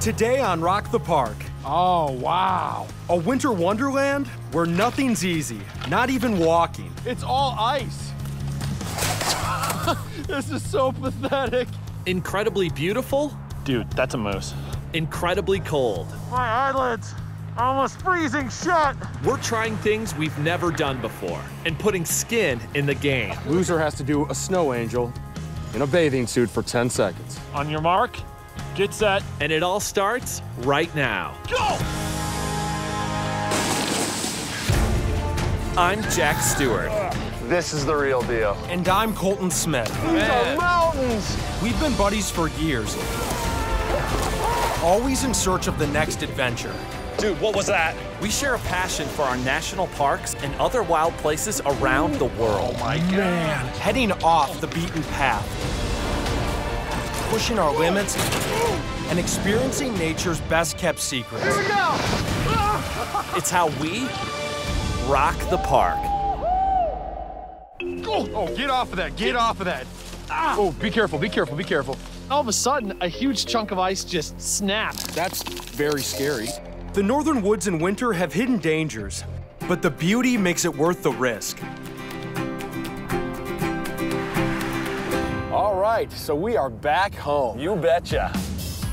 Today on Rock the Park. Oh, wow. A winter wonderland where nothing's easy, not even walking. It's all ice. This is so pathetic. Incredibly beautiful. Dude, that's a moose. Incredibly cold. My eyelids are almost freezing shut. We're trying things we've never done before and putting skin in the game. Loser has to do a snow angel in a bathing suit for 10 seconds. On your mark, get set. And it all starts right now. Go! I'm Jack Stewart. This is the real deal. And I'm Colton Smith. These are mountains. We've been buddies for years, always in search of the next adventure. Dude, what was that? We share a passion for our national parks and other wild places around the world. Oh my God. Heading off the beaten path, pushing our limits, and experiencing nature's best-kept secrets. Here we go. It's how we rock the park. Oh, get off of that, get off of that. Ah. Oh, be careful, be careful, be careful. All of a sudden, a huge chunk of ice just snapped. That's very scary. The northern woods in winter have hidden dangers, but the beauty makes it worth the risk. All right, so we are back home. You betcha.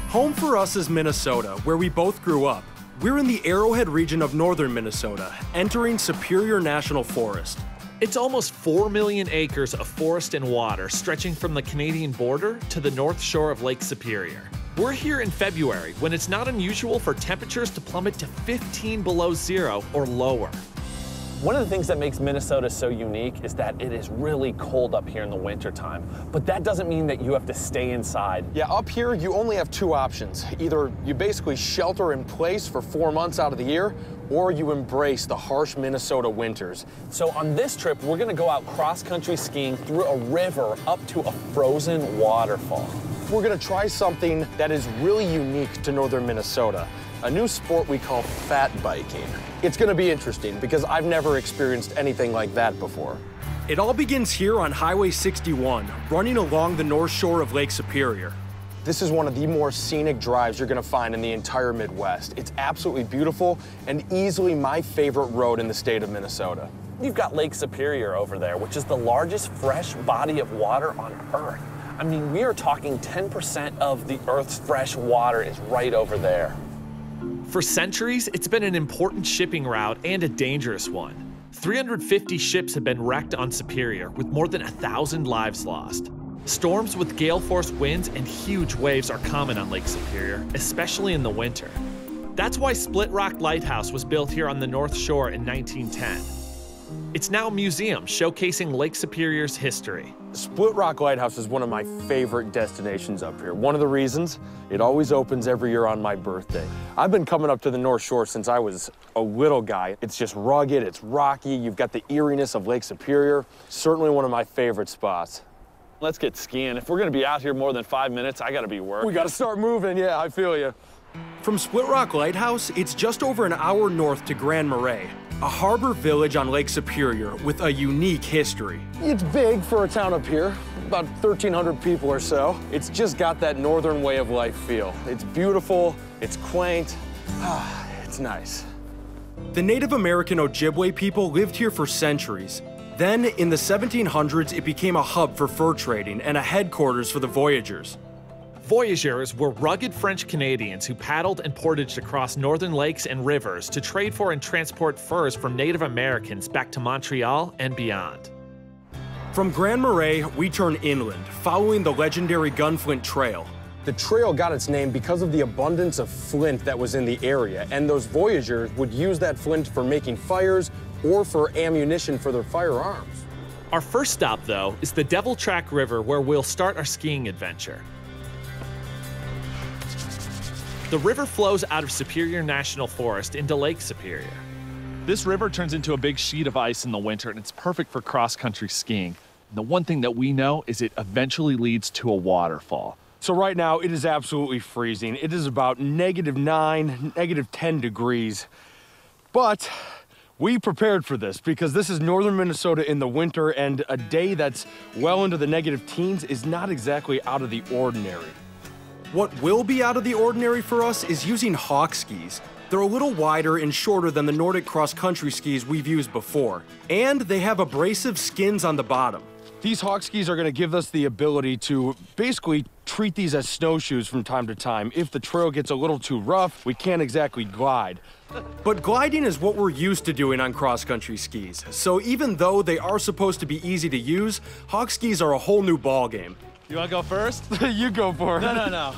Home for us is Minnesota, where we both grew up. We're in the Arrowhead region of northern Minnesota, entering Superior National Forest. It's almost 4 million acres of forest and water stretching from the Canadian border to the north shore of Lake Superior. We're here in February when it's not unusual for temperatures to plummet to 15 below zero or lower. One of the things that makes Minnesota so unique is that it is really cold up here in the wintertime. But that doesn't mean that you have to stay inside. Yeah, up here, you only have two options. Either you basically shelter in place for 4 months out of the year, or you embrace the harsh Minnesota winters. So on this trip, we're gonna go out cross-country skiing through a river up to a frozen waterfall. We're gonna try something that is really unique to northern Minnesota, a new sport we call fat biking. It's gonna be interesting because I've never experienced anything like that before. It all begins here on Highway 61, running along the north shore of Lake Superior. This is one of the more scenic drives you're gonna find in the entire Midwest. It's absolutely beautiful and easily my favorite road in the state of Minnesota. You've got Lake Superior over there, which is the largest fresh body of water on Earth. I mean, we are talking 10% of the Earth's fresh water is right over there. For centuries, it's been an important shipping route and a dangerous one. 350 ships have been wrecked on Superior, with more than 1,000 lives lost. Storms with gale-force winds and huge waves are common on Lake Superior, especially in the winter. That's why Split Rock Lighthouse was built here on the North Shore in 1910. It's now a museum showcasing Lake Superior's history. Split Rock Lighthouse is one of my favorite destinations up here. One of the reasons, it always opens every year on my birthday. I've been coming up to the North Shore since I was a little guy. It's just rugged, it's rocky, you've got the eeriness of Lake Superior. Certainly one of my favorite spots. Let's get skiing. If we're gonna be out here more than 5 minutes, I gotta be working. We gotta start moving, yeah, I feel you. From Split Rock Lighthouse, it's just over an hour north to Grand Marais, a harbor village on Lake Superior with a unique history. It's big for a town up here, about 1,300 people or so. It's just got that northern way of life feel. It's beautiful, it's quaint, it's nice. The Native American Ojibwe people lived here for centuries. Then, in the 1700s, it became a hub for fur trading and a headquarters for the voyageurs. Voyageurs were rugged French Canadians who paddled and portaged across northern lakes and rivers to trade for and transport furs from Native Americans back to Montreal and beyond. From Grand Marais, we turn inland, following the legendary Gunflint Trail. The trail got its name because of the abundance of flint that was in the area, and those voyageurs would use that flint for making fires or for ammunition for their firearms. Our first stop, though, is the Devil Track River, where we'll start our skiing adventure. The river flows out of Superior National Forest into Lake Superior. This river turns into a big sheet of ice in the winter, and it's perfect for cross-country skiing. And the one thing that we know is it eventually leads to a waterfall. So right now, it is absolutely freezing. It is about -9, -10 degrees. But we prepared for this because this is northern Minnesota in the winter, and a day that's well into the negative teens is not exactly out of the ordinary. What will be out of the ordinary for us is using Hawk skis. They're a little wider and shorter than the Nordic cross-country skis we've used before, and they have abrasive skins on the bottom. These Hawk skis are going to give us the ability to basically treat these as snowshoes from time to time. If the trail gets a little too rough, we can't exactly glide. But gliding is what we're used to doing on cross-country skis, so even though they are supposed to be easy to use, Hawk skis are a whole new ballgame. You want to go first? You go for it. No.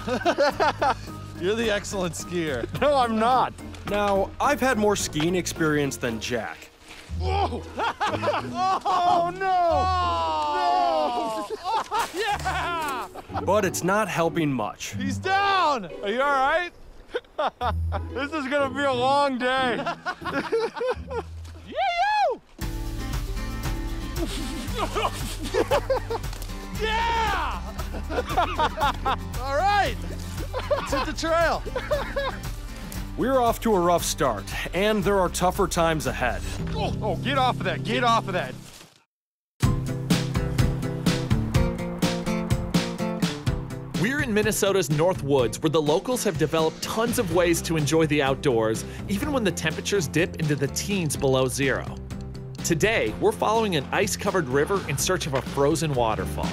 You're the excellent skier. No, I'm not. Now, I've had more skiing experience than Jack. Oh, oh no! Oh, yeah! But it's not helping much. He's down! Are you all right? This is gonna be a long day. Yeah! All right, let's hit the trail. We're off to a rough start, and there are tougher times ahead. Oh, get off of that, get off of that. We're in Minnesota's North Woods, where the locals have developed tons of ways to enjoy the outdoors, even when the temperatures dip into the teens below zero. Today, we're following an ice-covered river in search of a frozen waterfall.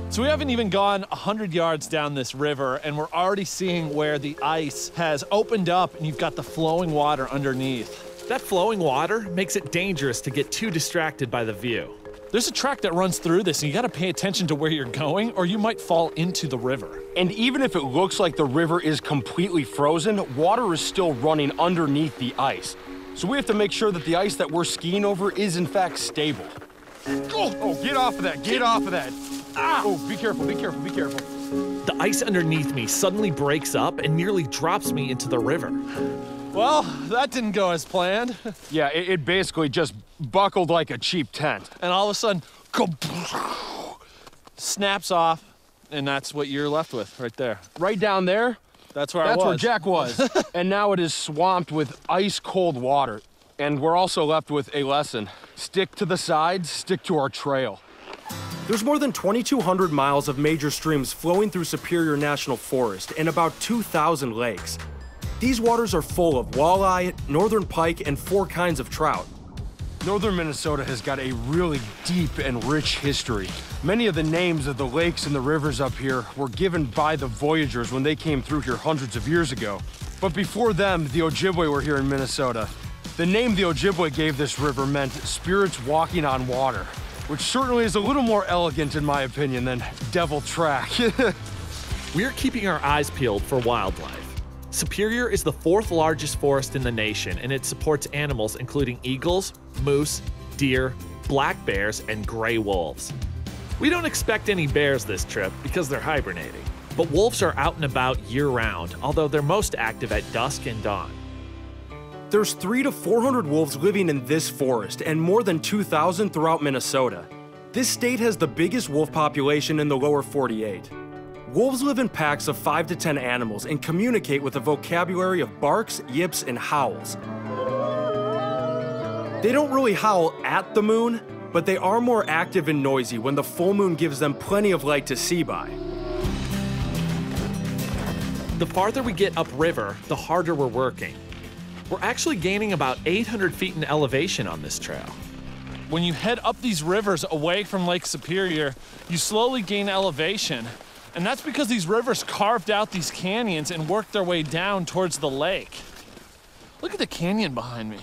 So we haven't even gone 100 yards down this river, and we're already seeing where the ice has opened up and you've got the flowing water underneath. That flowing water makes it dangerous to get too distracted by the view. There's a track that runs through this, and you gotta pay attention to where you're going, or you might fall into the river. And even if it looks like the river is completely frozen, water is still running underneath the ice. So we have to make sure that the ice that we're skiing over is in fact stable. Oh, get off of that, get off of that. Ah! Oh, be careful, be careful, be careful. The ice underneath me suddenly breaks up and nearly drops me into the river. Well, that didn't go as planned. Yeah, it basically just buckled like a cheap tent. And all of a sudden, snaps off, and that's what you're left with right there. Right down there, That's where I was. that's where Jack was. And now it is swamped with ice cold water. And we're also left with a lesson. Stick to the sides, stick to our trail. There's more than 2,200 miles of major streams flowing through Superior National Forest and about 2,000 lakes. These waters are full of walleye, northern pike, and 4 kinds of trout. Northern Minnesota has got a really deep and rich history. Many of the names of the lakes and the rivers up here were given by the voyagers when they came through here hundreds of years ago. But before them, the Ojibwe were here in Minnesota. The name the Ojibwe gave this river meant spirits walking on water, which certainly is a little more elegant in my opinion than Devil Track. We're keeping our eyes peeled for wildlife. Superior is the 4th largest forest in the nation, and it supports animals including eagles, moose, deer, black bears, and gray wolves. We don't expect any bears this trip because they're hibernating, but wolves are out and about year-round, although they're most active at dusk and dawn. There's 300 to 400 wolves living in this forest and more than 2,000 throughout Minnesota. This state has the biggest wolf population in the lower 48. Wolves live in packs of 5 to 10 animals and communicate with a vocabulary of barks, yips, and howls. They don't really howl at the moon, but they are more active and noisy when the full moon gives them plenty of light to see by. The farther we get upriver, the harder we're working. We're actually gaining about 800 feet in elevation on this trail. When you head up these rivers away from Lake Superior, you slowly gain elevation. And that's because these rivers carved out these canyons and worked their way down towards the lake. Look at the canyon behind me.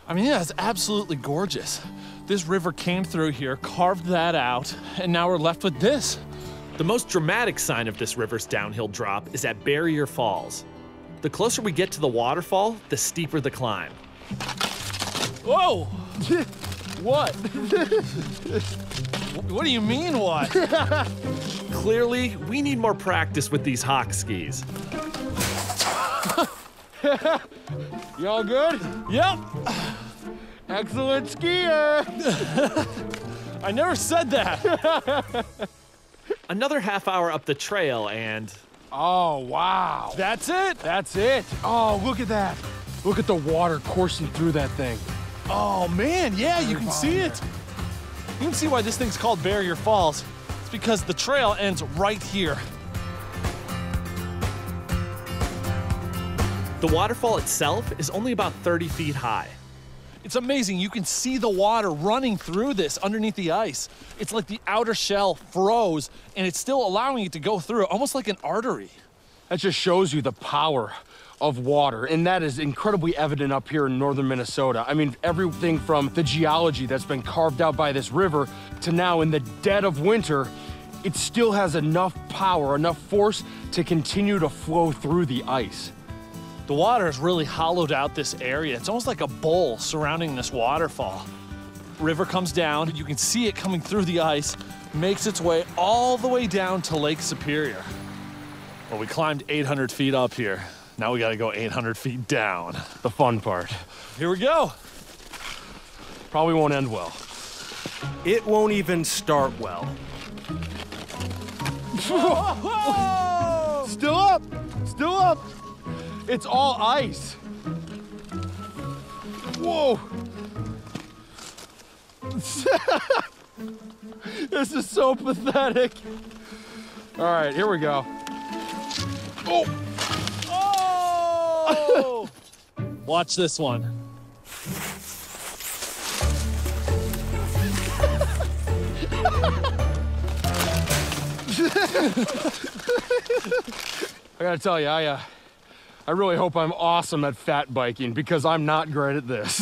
I mean, yeah, it's absolutely gorgeous. This river came through here, carved that out, and now we're left with this. The most dramatic sign of this river's downhill drop is at Barrier Falls. The closer we get to the waterfall, the steeper the climb. Whoa! What? What do you mean, what? Clearly, we need more practice with these Hawk skis. You all good? Yep. Excellent skier! I never said that. Another half hour up the trail and... Oh, wow. That's it? That's it. Oh, look at that. Look at the water coursing through that thing. Oh, man, yeah, you can see it. You can see why this thing's called Barrier Falls. It's because the trail ends right here. The waterfall itself is only about 30 feet high. It's amazing. You can see the water running through this underneath the ice. It's like the outer shell froze, and it's still allowing it to go through, almost like an artery. That just shows you the power of water, and that is incredibly evident up here in northern Minnesota. I mean, everything from the geology that's been carved out by this river to now in the dead of winter, it still has enough power, enough force to continue to flow through the ice. The water has really hollowed out this area. It's almost like a bowl surrounding this waterfall. River comes down, you can see it coming through the ice, makes its way all the way down to Lake Superior. Well, we climbed 800 feet up here. Now we gotta go 800 feet down. The fun part. Here we go. Probably won't end well. It won't even start well. Whoa! Still up! Still up! It's all ice. Whoa! This is so pathetic. All right, here we go. Oh! Oh! Watch this one. I gotta tell you, I really hope I'm awesome at fat biking because I'm not great at this.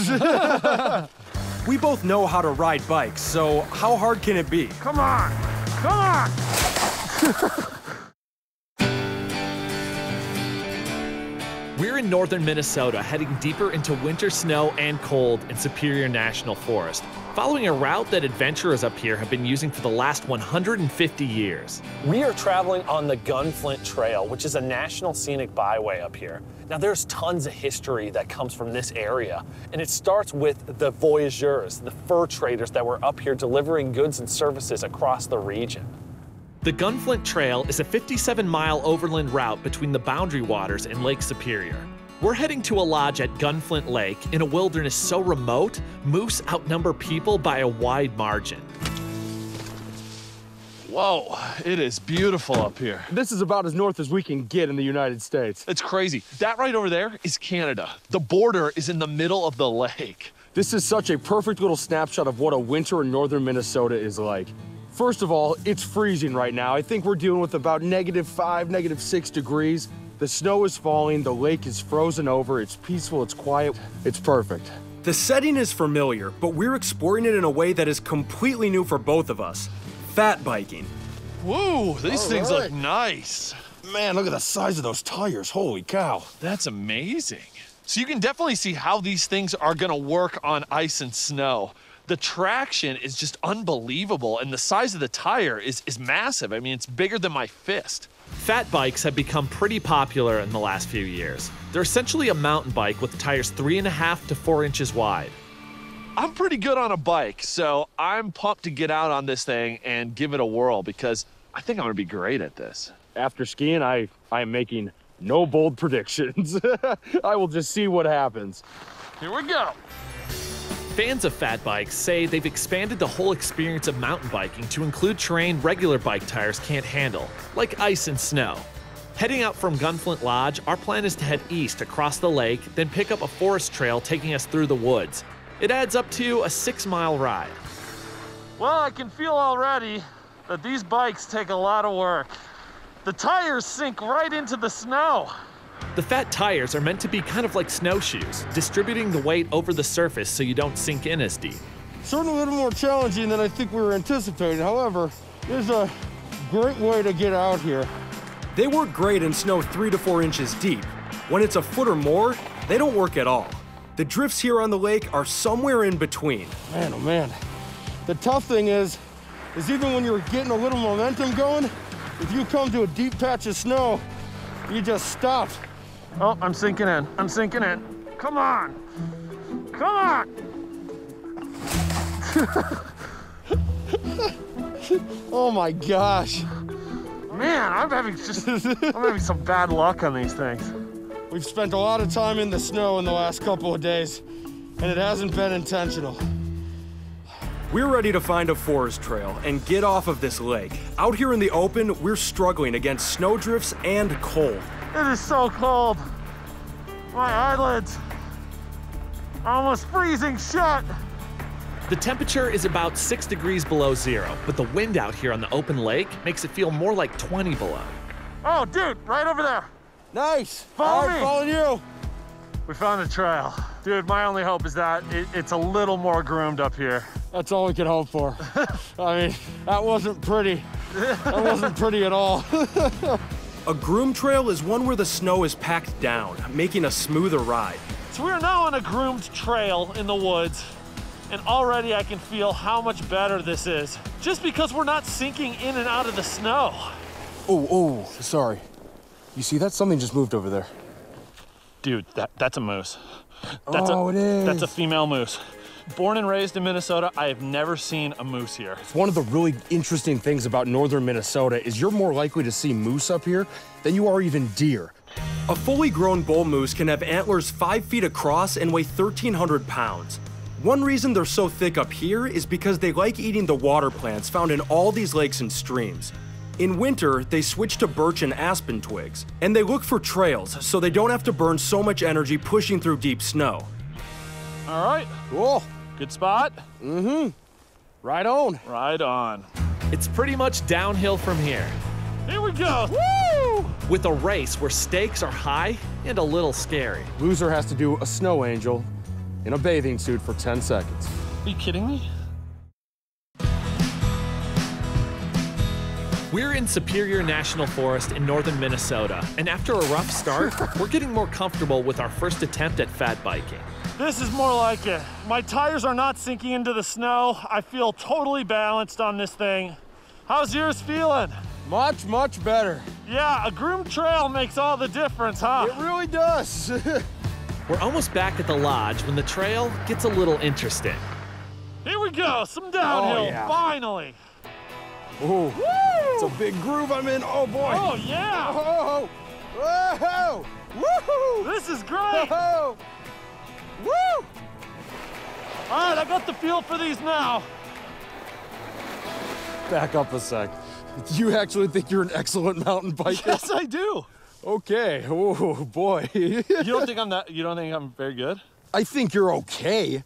We both know how to ride bikes, so how hard can it be? Come on! Come on! We're in northern Minnesota, heading deeper into winter snow and cold in Superior National Forest, following a route that adventurers up here have been using for the last 150 years. We are traveling on the Gunflint Trail, which is a national scenic byway up here. Now, there's tons of history that comes from this area, and it starts with the voyageurs, the fur traders that were up here delivering goods and services across the region. The Gunflint Trail is a 57-mile overland route between the Boundary Waters and Lake Superior. We're heading to a lodge at Gunflint Lake in a wilderness so remote, moose outnumber people by a wide margin. Whoa, it is beautiful up here. This is about as north as we can get in the United States. It's crazy. That right over there is Canada. The border is in the middle of the lake. This is such a perfect little snapshot of what a winter in northern Minnesota is like. First of all, it's freezing right now. I think we're dealing with about -5, -6 degrees. The snow is falling, the lake is frozen over, it's peaceful, it's quiet, it's perfect. The setting is familiar, but we're exploring it in a way that is completely new for both of us. Fat biking. Whoa, these things right. look nice. Man, look at the size of those tires, holy cow. That's amazing. So you can definitely see how these things are gonna work on ice and snow. The traction is just unbelievable, and the size of the tire is massive. I mean, it's bigger than my fist. Fat bikes have become pretty popular in the last few years. They're essentially a mountain bike with tires 3.5 to 4 inches wide. I'm pretty good on a bike, so I'm pumped to get out on this thing and give it a whirl because I think I'm gonna be great at this. After skiing, I am making no bold predictions. I will just see what happens. Here we go. Fans of fat bikes say they've expanded the whole experience of mountain biking to include terrain regular bike tires can't handle, like ice and snow. Heading out from Gunflint Lodge, our plan is to head east across the lake, then pick up a forest trail taking us through the woods. It adds up to a 6-mile ride. Well, I can feel already that these bikes take a lot of work. The tires sink right into the snow. The fat tires are meant to be kind of like snowshoes, distributing the weight over the surface so you don't sink in as deep. Certainly a little more challenging than I think we were anticipating. However, there's a great way to get out here. They work great in snow 3 to 4 inches deep. When it's a foot or more, they don't work at all. The drifts here on the lake are somewhere in between. Man, oh man. The tough thing is even when you're getting a little momentum going, if you come to a deep patch of snow, you just stop. Oh, I'm sinking in. I'm sinking in. Come on. Come on. Oh my gosh. Man, I'm having some bad luck on these things. We've spent a lot of time in the snow in the last couple of days, and it hasn't been intentional. We're ready to find a forest trail and get off of this lake. Out here in the open, we're struggling against snowdrifts and cold. It is so cold. My eyelids are almost freezing shut. The temperature is about 6 degrees below zero, but the wind out here on the open lake makes it feel more like 20 below. Oh, dude, right over there. Nice. Follow me. Following you. We found a trail. Dude, my only hope is that it's a little more groomed up here. That's all we could hope for. I mean, that wasn't pretty. That wasn't pretty at all. A groom trail is one where the snow is packed down, making a smoother ride. So we are now on a groomed trail in the woods, and already I can feel how much better this is, just because we're not sinking in and out of the snow. Oh, sorry. You see that? Something just moved over there. Dude, that's a moose. It is. That's a female moose. Born and raised in Minnesota, I have never seen a moose here. One of the really interesting things about northern Minnesota is you're more likely to see moose up here than you are even deer. A fully grown bull moose can have antlers 5 feet across and weigh 1,300 pounds. One reason they're so thick up here is because they like eating the water plants found in all these lakes and streams. In winter, they switch to birch and aspen twigs, and they look for trails so they don't have to burn so much energy pushing through deep snow. All right. Cool. Good spot? Mm-hmm. Right on. Right on. It's pretty much downhill from here, Here we go. Woo! With a race where stakes are high and a little scary. Loser has to do a snow angel in a bathing suit for 10 seconds. Are you kidding me? We're in Superior National Forest in northern Minnesota, and after a rough start, we're getting more comfortable with our first attempt at fat biking. This is more like it. My tires are not sinking into the snow. I feel totally balanced on this thing. How's yours feeling? Much, much better. Yeah, a groomed trail makes all the difference, huh? It really does. We're almost back at the lodge when the trail gets a little interesting. Here we go, some downhill, yeah. finally. Ooh, it's a big groove I'm in. Oh boy. Oh yeah. Oh, whoa, woohoo! This is great. Whoa, woo! All right, I got the feel for these now. Back up a sec. You actually think you're an excellent mountain biker? Yes, I do. Okay. Oh boy. You don't think I'm very good? I think you're okay.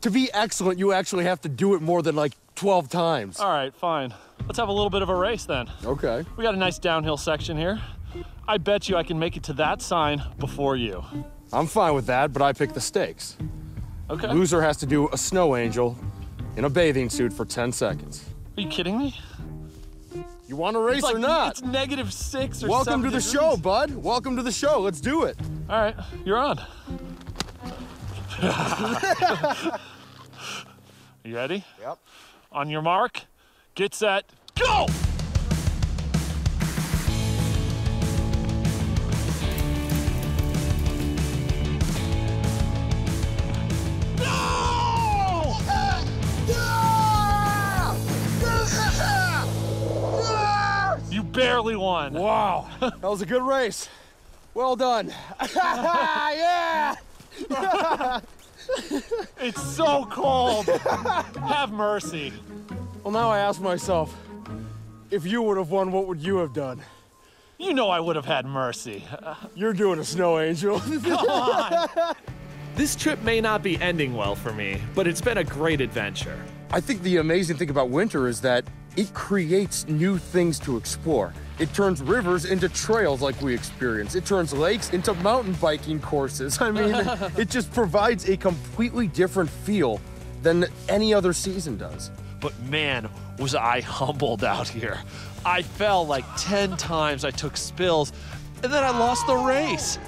To be excellent, you actually have to do it more than like 12 times. All right, fine. Let's have a little bit of a race then. Okay. We got a nice downhill section here. I bet you I can make it to that sign before you. I'm fine with that, but I pick the stakes. Okay. Loser has to do a snow angel in a bathing suit for 10 seconds. Are you kidding me? You want to race or not? It's -6 or Welcome to the degrees. show, bud. Welcome to the show. Let's do it. All right, you're on. You ready? Yep. On your mark, get set, go! You barely won. Wow. That was a good race. Well done. Yeah! It's so cold. Have mercy. Well, now I ask myself, if you would have won, what would you have done? You know I would have had mercy. You're doing a snow angel. Come on. This trip may not be ending well for me, but it's been a great adventure. I think the amazing thing about winter is that it creates new things to explore. It turns rivers into trails like we experience. It turns lakes into mountain biking courses. I mean, it just provides a completely different feel than any other season does. But man, was I humbled out here. I fell like 10 times, I took spills, and then I lost the race.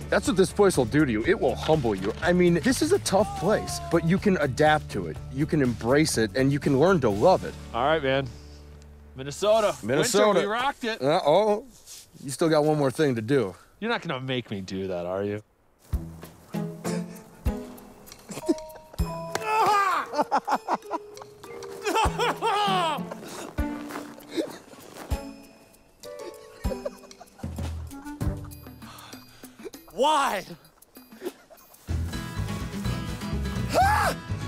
That's what this place will do to you. It will humble you. I mean, this is a tough place, but you can adapt to it. You can embrace it, and you can learn to love it. All right, man. Minnesota. Minnesota. Winter, we rocked it. Oh, you still got one more thing to do. You're not gonna make me do that, are you? Why?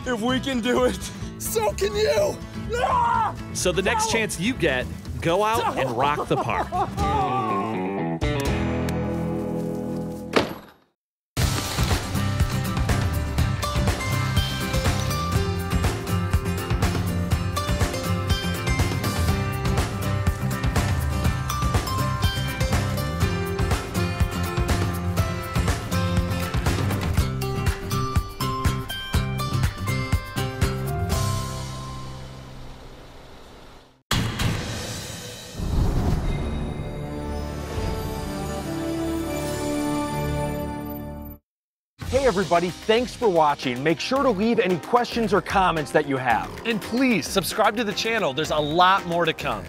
If we can do it, so can you! So the next chance you get, go out and rock the park. everybody, thanks for watching. Make sure to leave any questions or comments that you have. And please subscribe to the channel. There's a lot more to come.